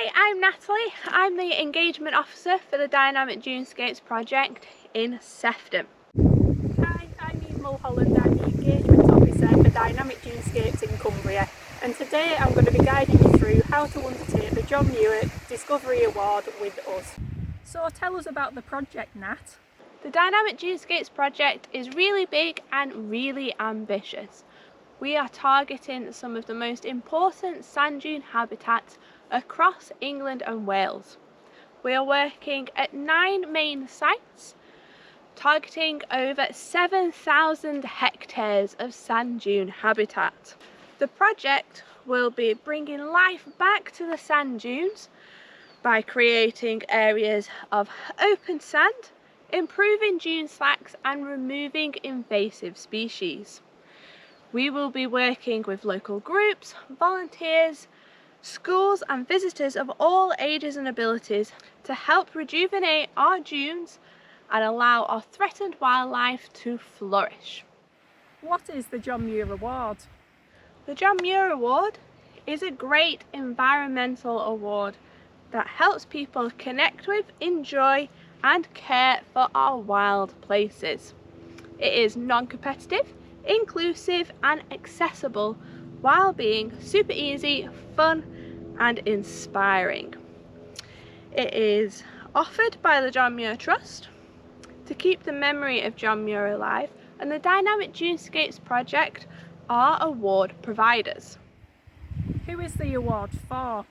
Hi, I'm Natalie. I'm the Engagement Officer for the Dynamic Dunescapes project in Sefton. Hi, I'm Eve Mulholland. I'm the Engagement Officer for Dynamic Dunescapes in Cumbria, and today I'm going to be guiding you through how to undertake the John Muir Discovery Award with us. So tell us about the project, Nat. The Dynamic Dunescapes project is really big and really ambitious. We are targeting some of the most important sand dune habitats across England and Wales. We are working at 9 main sites, targeting over 7,000 hectares of sand dune habitat. The project will be bringing life back to the sand dunes by creating areas of open sand, improving dune slacks and removing invasive species. We will be working with local groups, volunteers, schools and visitors of all ages and abilities to help rejuvenate our dunes and allow our threatened wildlife to flourish. What is the John Muir Award? The John Muir Award is a great environmental award that helps people connect with, enjoy and care for our wild places. It is non-competitive, inclusive and accessible while being super easy, fun and inspiring. It is offered by the John Muir Trust to keep the memory of John Muir alive, and the Dynamic Dunescapes project are award providers. Who is the award for?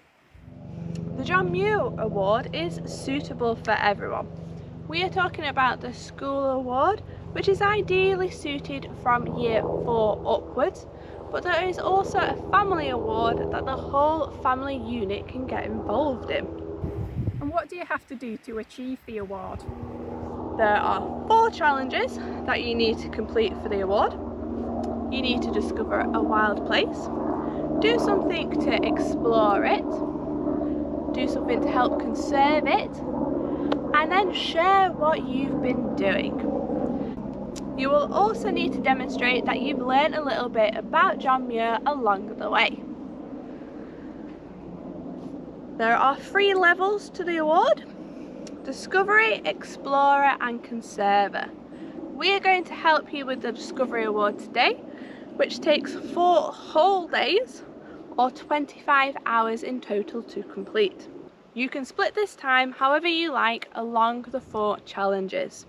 The John Muir Award is suitable for everyone. We are talking about the School Award, which is ideally suited from year 4 upwards, but there is also a Family Award that the whole family unit can get involved in. And what do you have to do to achieve the award? There are 4 challenges that you need to complete for the award. You need to discover a wild place, do something to explore it, do something to help conserve it, and then share what you've been doing. You will also need to demonstrate that you've learned a little bit about John Muir along the way. There are 3 levels to the award: Discovery, Explorer and Conserver. We are going to help you with the Discovery Award today, which takes 4 whole days or 25 hours in total to complete. You can split this time however you like along the 4 challenges,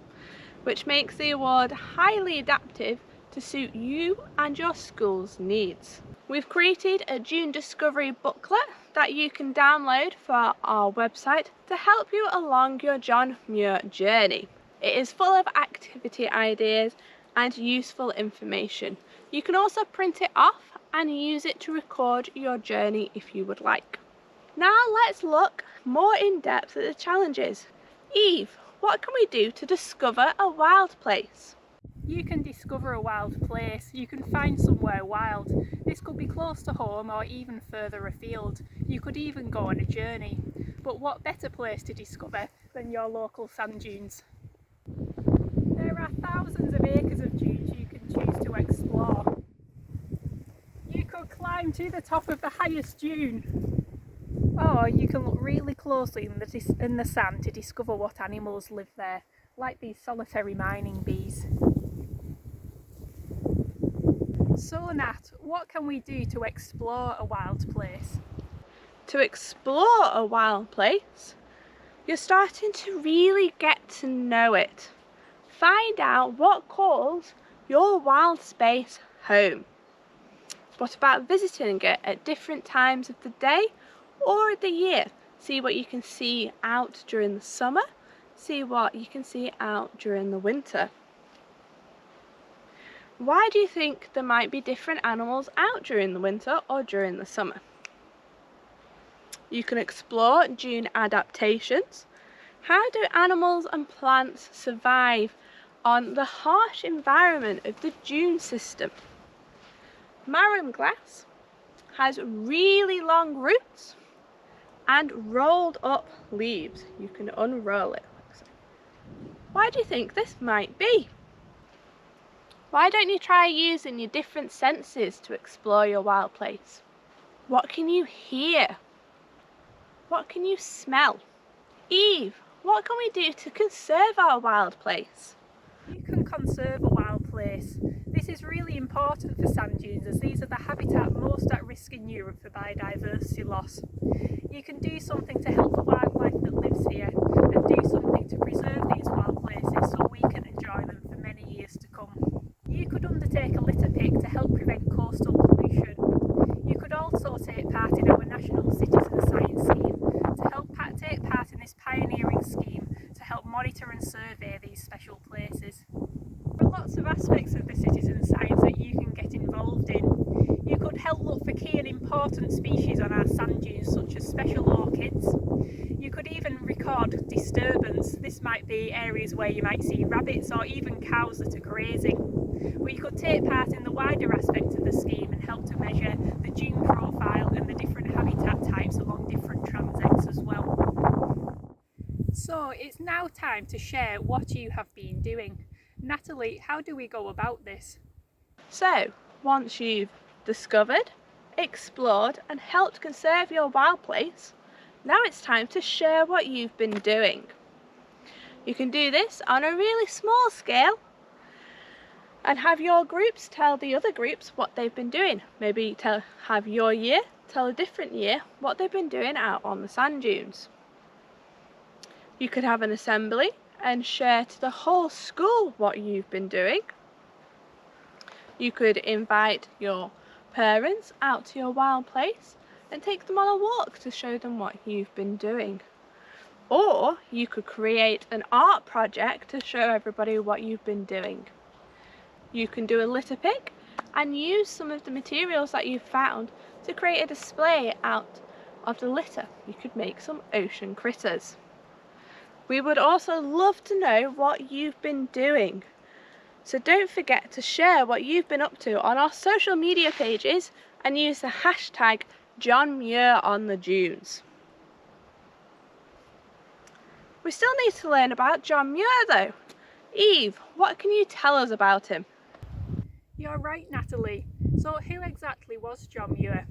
which makes the award highly adaptive to suit you and your school's needs. We've created a Dune Discovery booklet that you can download for our website to help you along your John Muir journey. It is full of activity ideas and useful information. You can also print it off and use it to record your journey if you would like. Now let's look more in depth at the challenges. Eve, what can we do to discover a wild place? You can discover a wild place, you can find somewhere wild. This could be close to home or even further afield. You could even go on a journey. But what better place to discover than your local sand dunes? There are thousands of acres of dunes you can choose to explore. You could climb to the top of the highest dune. Or you can look really closely in the sand to discover what animals live there, like these solitary mining bees. So Nat, what can we do to explore a wild place? To explore a wild place, you're starting to really get to know it. Find out what calls your wild space home. What about visiting it at different times of the day or the year? See what you can see out during the summer, see what you can see out during the winter. Why do you think there might be different animals out during the winter or during the summer? You can explore dune adaptations. How do animals and plants survive on the harsh environment of the dune system? Marram grass has really long roots and rolled up leaves. You can unroll it. Why do you think this might be? Why don't you try using your different senses to explore your wild place? What can you hear? what can you smell? Eve, what can we do to conserve our wild place? You can conserve a wild place. This is really important for sand dunes as these are the habitat most at risk in Europe for biodiversity loss. You can do something to help the wildlife that lives here and do something to preserve these wild places so we can enjoy them for many years to come. You could undertake a litter pick to help prevent coastal pollution. You could also take part in our National Citizen Science Scheme to help take part in this pioneering scheme to help monitor and survey these special places. There are lots of aspects of the citizen science that you can get involved in. You could help look for key and important species on our sand dunes such as special orchids. You could even record disturbance. This might be areas where you might see rabbits or even cows that are grazing. But you could take part in the wider aspects of the scheme and help to measure the dune profile and the different habitat types along different transects as well. So it's now time to share what you have been doing. Natalie, how do we go about this? So, once you've discovered, explored and helped conserve your wild place, now it's time to share what you've been doing. You can do this on a really small scale and have your groups tell the other groups what they've been doing. Maybe have your year tell a different year what they've been doing out on the sand dunes. You could have an assembly and share to the whole school what you've been doing. You could invite your parents out to your wild place and take them on a walk to show them what you've been doing. Or you could create an art project to show everybody what you've been doing. You can do a litter pick and use some of the materials that you've found to create a display out of the litter. You could make some ocean critters. We would also love to know what you've been doing. So don't forget to share what you've been up to on our social media pages and use the hashtag #JohnMuir We still need to learn about John Muir though. Eve, what can you tell us about him? You're right, Natalie. So who exactly was John Muir?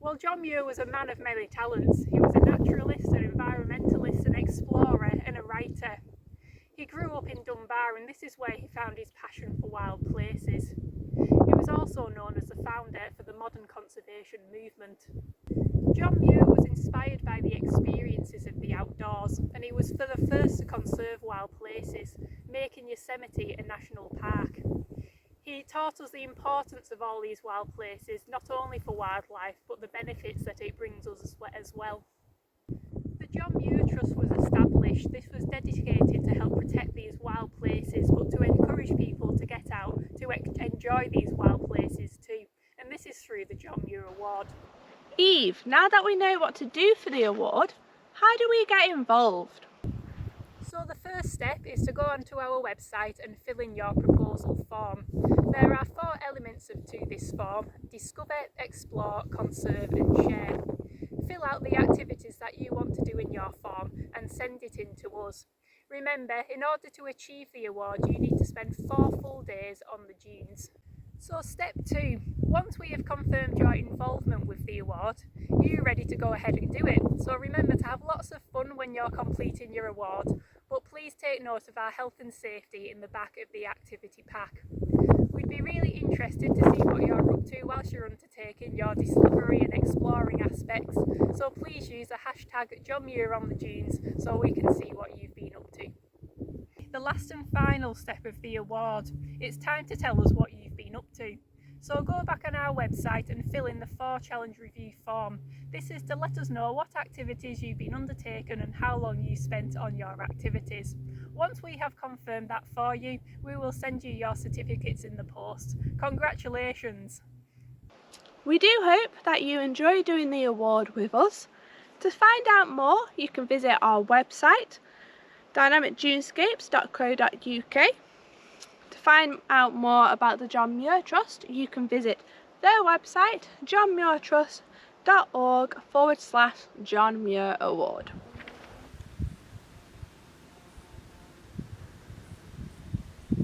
Well, John Muir was a man of many talents. He was a naturalist, an environmentalist, an explorer and a writer. He grew up in Dunbar and this is where he found his passion for wild places. He was also known as the founder for the modern conservation movement. John Muir was inspired by the experiences of the outdoors and he was the first to conserve wild places, making Yosemite a national park. He taught us the importance of all these wild places, not only for wildlife, but the benefits that it brings us as well. The John Muir Trust was established. This was dedicated to help protect these wild places, but to encourage people to get out, to enjoy these wild places too. And this is through the John Muir Award. Eve, now that we know what to do for the award, how do we get involved? So the first step is to go onto our website and fill in your proposal form. There are 4 elements to this form: discover, explore, conserve and share. Fill out the activities that you want to do in your form and send it in to us. Remember, in order to achieve the award you need to spend 4 full days on the dunes. So step 2, once we have confirmed your involvement with the award, you're ready to go ahead and do it. So remember to have lots of fun when you're completing your award, but please take note of our health and safety in the back of the activity pack. We'd be really interested to see what you're up to whilst you're undertaking your discovery and exploring aspects, so please use the hashtag #JohnMuirOnTheDunes so we can see what you've been up to. The last and final step of the award, it's time to tell us what you've been up to. So go back on our website and fill in the 4 challenge review form. This is to let us know what activities you've been undertaken and how long you spent on your activities. Once we have confirmed that for you, we will send you your certificates in the post. Congratulations! We do hope that you enjoy doing the award with us. To find out more, you can visit our website, dynamicdunescapes.co.uk. To find out more about the John Muir Trust, you can visit their website, johnmuirtrust.org/John Muir Award.